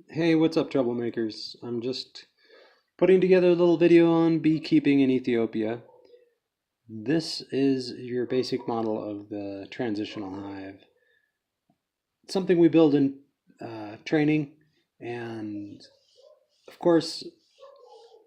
Hey, what's up, troublemakers? I'm just putting together a little video on beekeeping in Ethiopia. This is your basic model of the transitional hive. It's something we build in training, and of course,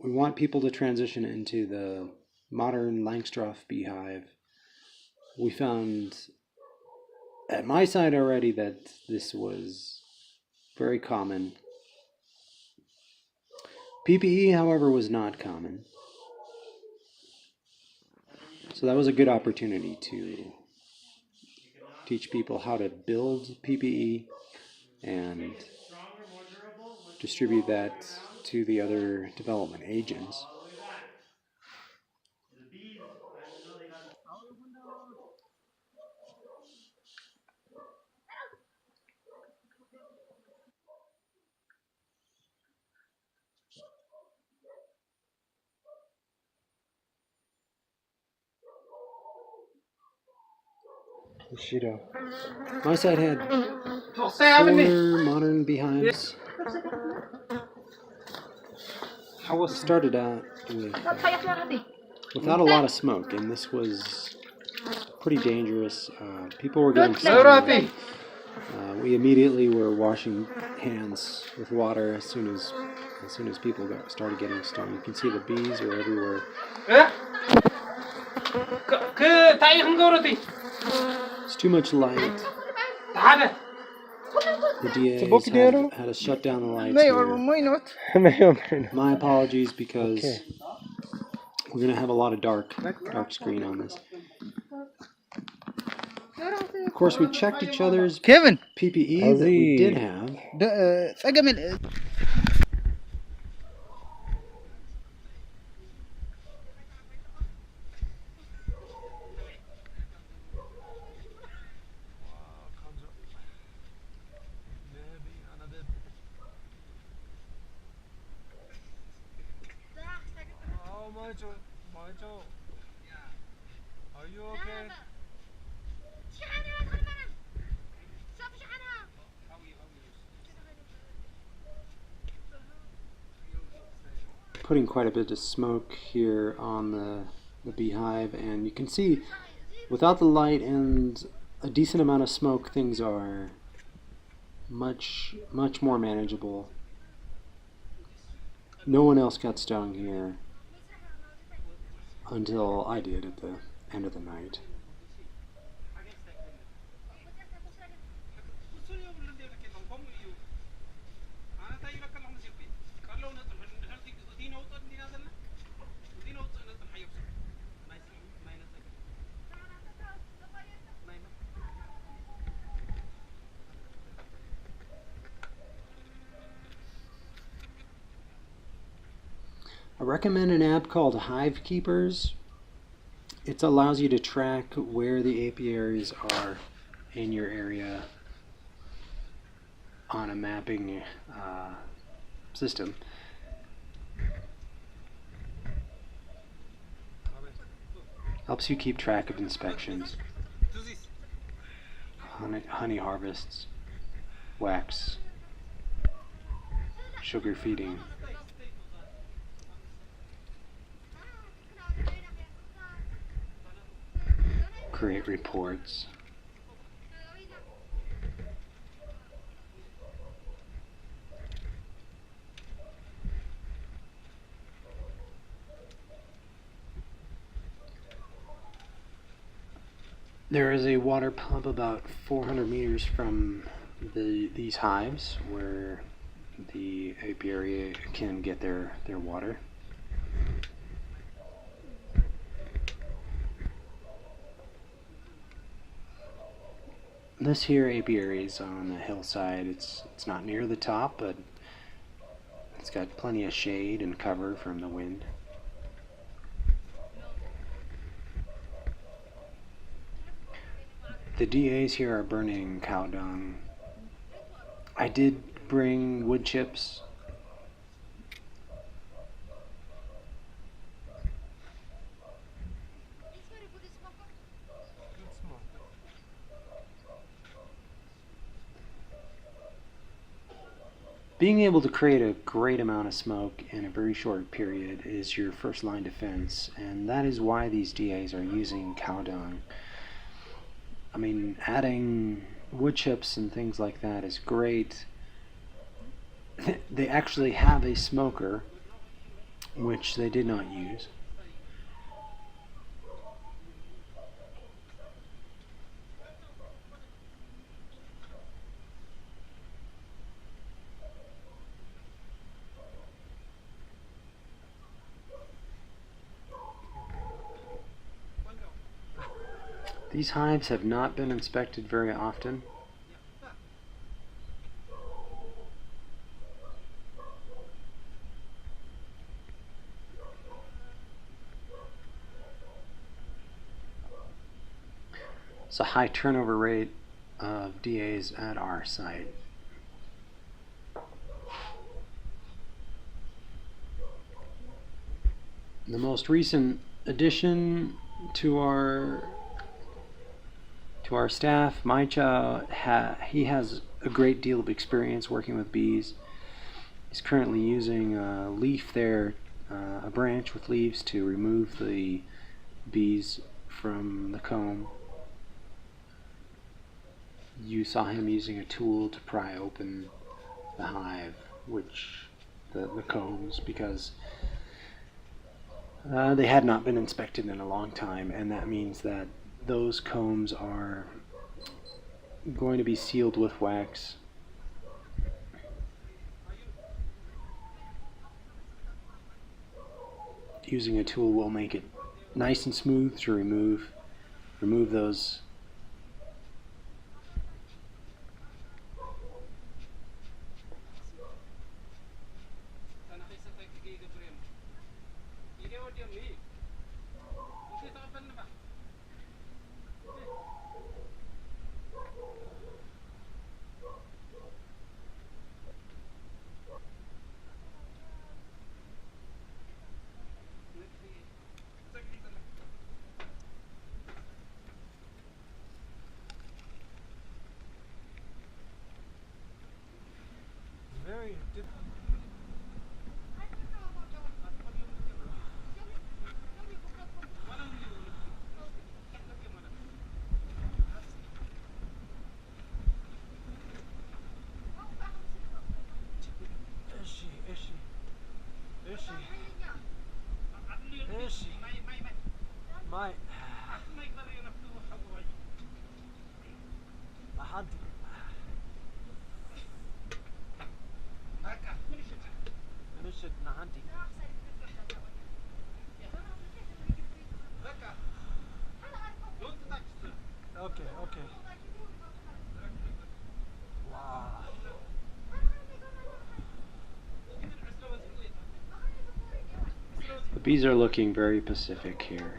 we want people to transition into the modern Langstroth beehive. We found at my site already that this was very common. PPE, however, was not common. So that was a good opportunity to teach people how to build PPE and distribute that to the other development agents. Bushido. My site had 4 modern beehives. How was started out with without a lot of smoke, and this was pretty dangerous. People were getting stung. We immediately were washing hands with water as soon as people started getting stung. You can see the bees are everywhere. It's too much light. The DAs had to shut down the lights here. My apologies because we're gonna have a lot of dark screen on this. Of course, we checked each other's PPE that we did have. Are you okay? Putting quite a bit of smoke here on the beehive, and you can see without the light and a decent amount of smoke, things are much more manageable. No one else got stung here until I did at the end of the night. I recommend an app called Hive Keepers. It allows you to track where the apiaries are in your area on a mapping system. Helps you keep track of inspections, honey harvests, wax, sugar feeding. Create reports. There is a water pump about 400 meters from these hives where the apiary can get their water. This here apiary is on a hillside. It's not near the top, but it's got plenty of shade and cover from the wind. The DAs here are burning cow dung. I did bring wood chips. Being able to create a great amount of smoke in a very short period is your first line defense, and that is why these DAs are using cow dung. I mean, adding wood chips and things like that is great. They actually have a smoker, which they did not use. These hives have not been inspected very often. It's a high turnover rate of DAs at our site. The most recent addition to our staff, Maicha, he has a great deal of experience working with bees. He's currently using a leaf there, a branch with leaves to remove the bees from the comb. You saw him using a tool to pry open the hive, the combs, because they had not been inspected in a long time, and that means that those combs are going to be sealed with wax. Using a tool will make it nice and smooth to remove those very my okay, okay. Wow. The bees are looking very pacific here.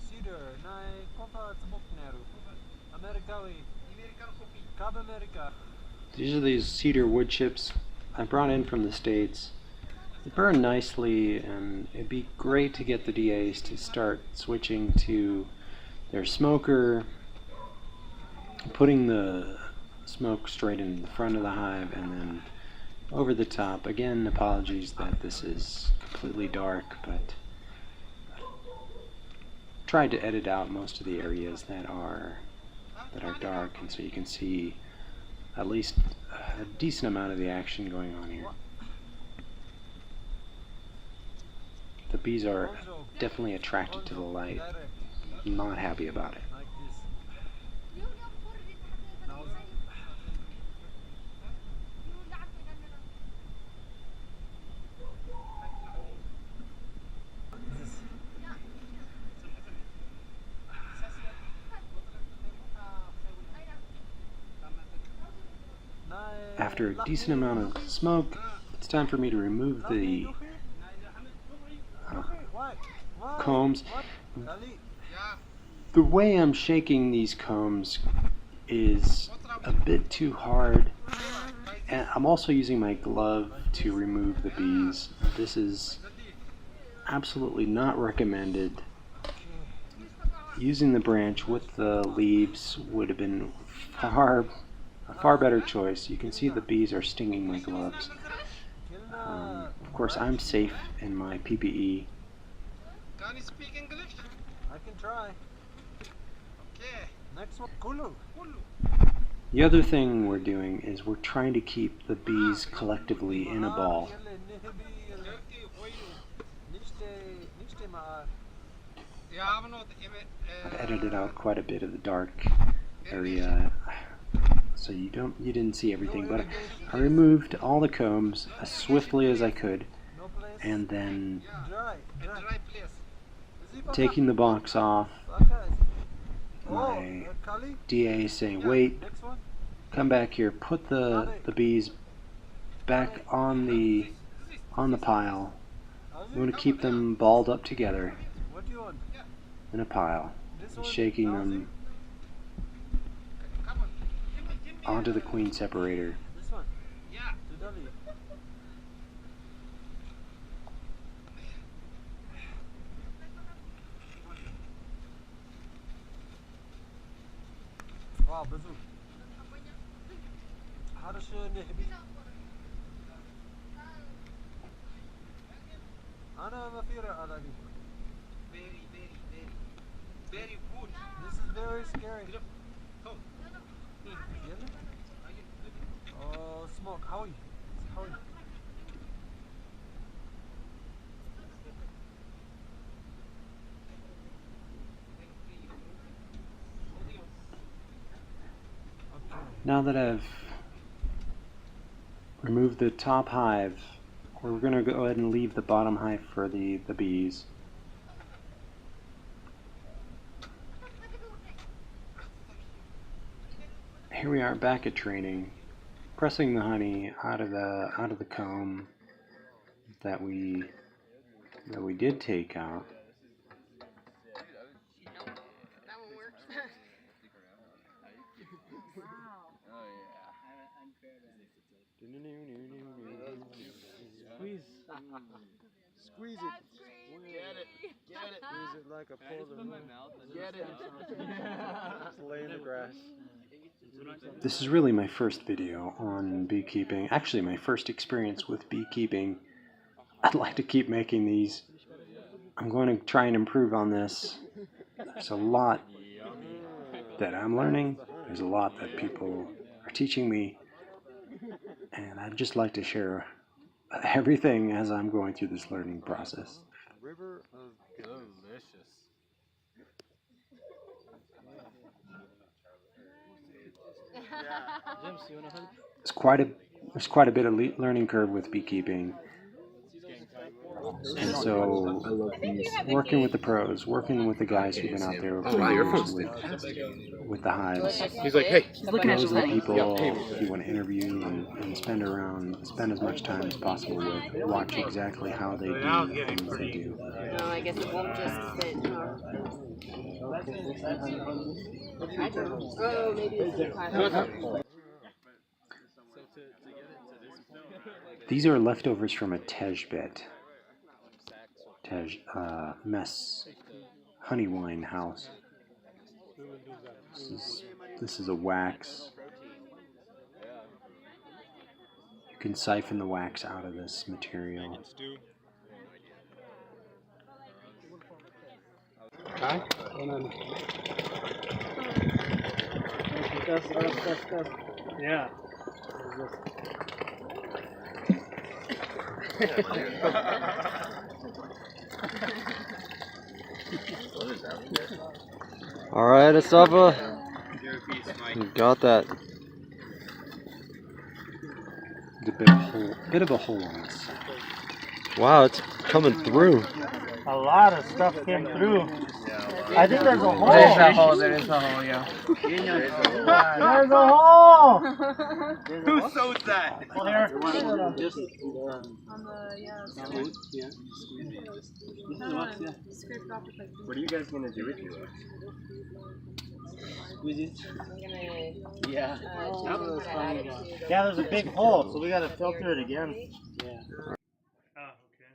Cedar, nai kopa tsmokneru. America. These are these cedar wood chips I brought in from the States. They burn nicely, and it'd be great to get the DAs to start switching to their smoker, putting the smoke straight in the front of the hive and then over the top. Again, apologies that this is completely dark, but tried to edit out most of the areas that are dark, and so you can see at least a decent amount of the action going on here. The bees are definitely attracted to the light. I'm not happy about it. Like this. Now after a decent amount of smoke, it's time for me to remove the combs. The way I'm shaking these combs is a bit too hard, and I'm also using my glove to remove the bees. This is absolutely not recommended. Using the branch with the leaves would have been a far better choice. You can see the bees are stinging my gloves. Of course, I'm safe in my PPE. Can you speak English? I can try. Okay. Next one, Kulu. The other thing we're doing is we're trying to keep the bees collectively in a ball. I've edited out quite a bit of the dark area, so you didn't see everything, but I removed all the combs as swiftly as I could, and then taking the box off, my DA saying, wait, come back here, put the bees back on the pile. We want to keep them balled up together in a pile, shaking them onto the queen separator. Wow, Bazoo. How does Ana mafira already. Very good. This is very scary. Oh, smoke. How are you? How are you? Now that I've removed the top hive, we're going to go ahead and leave the bottom hive for the bees. Here we are back at training, pressing the honey out of the comb that we did take out. Squeeze it. Get it. Squeeze it like a puzzle. Get it. Just lay in the grass. This is really my first video on beekeeping. Actually, my first experience with beekeeping. I'd like to keep making these. I'm going to try and improve on this. There's a lot that I'm learning. There's a lot that people are teaching me. And I'd just like to share everything as I'm going through this learning process. River of delicious. There's quite a bit of learning curve with beekeeping. And so, working with the pros, working with the guys who've been out there for years with the hives. He's like, hey, Those are the people you want to interview and spend as much time as possible with. Watch exactly how they do things they do. No, I guess it won't just fit. Oh, maybe it's a These are leftovers from a tej bit. Mess honey wine house. This is a wax. You can siphon the wax out of this material. Okay. Yeah. all right, Asafa. You got that. A bit of a hole on this. Wow, it's coming through. A lot of stuff came through. I think there's a hole. There is a hole, yeah. There's a hole. Who sewed that? Just On the, squeeze, yeah. scraped off with like. What are you guys gonna do with yours? Squeeze it. I'm gonna. Yeah. That was funny. Yeah, there's a big hole, so we gotta filter it again. Yeah. Ah, okay.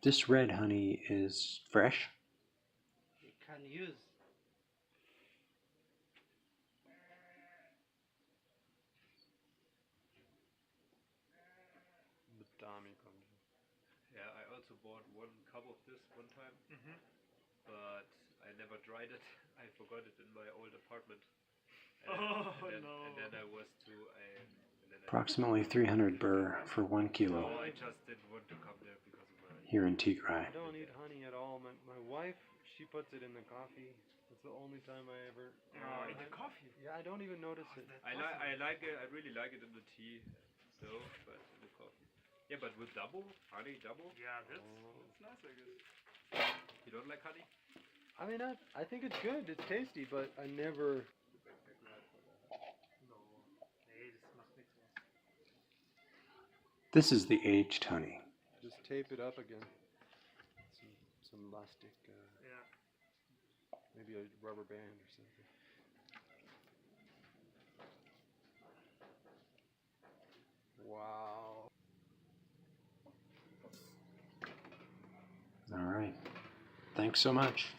This red honey is fresh. You can use. Yeah, I also bought 1 cup of this one time, but I never tried it. I forgot it in my old apartment. And then I was too. Approximately 300 birr for 1 kilo No, I just didn't want to come there because of my. here in Tigray. I don't eat honey at all. My wife, she puts it in the coffee. That's the only time I ever. In the coffee. Yeah, I don't even notice it. I like it. I really like it in the tea, though, but in the coffee. Yeah, but with double honey, double. Yeah, that's nice, I guess. You don't like honey? I mean, I think it's good. It's tasty, but I never. This is the aged honey. Just tape it up again. Some elastic. Maybe a rubber band or something. Wow. All right. Thanks so much.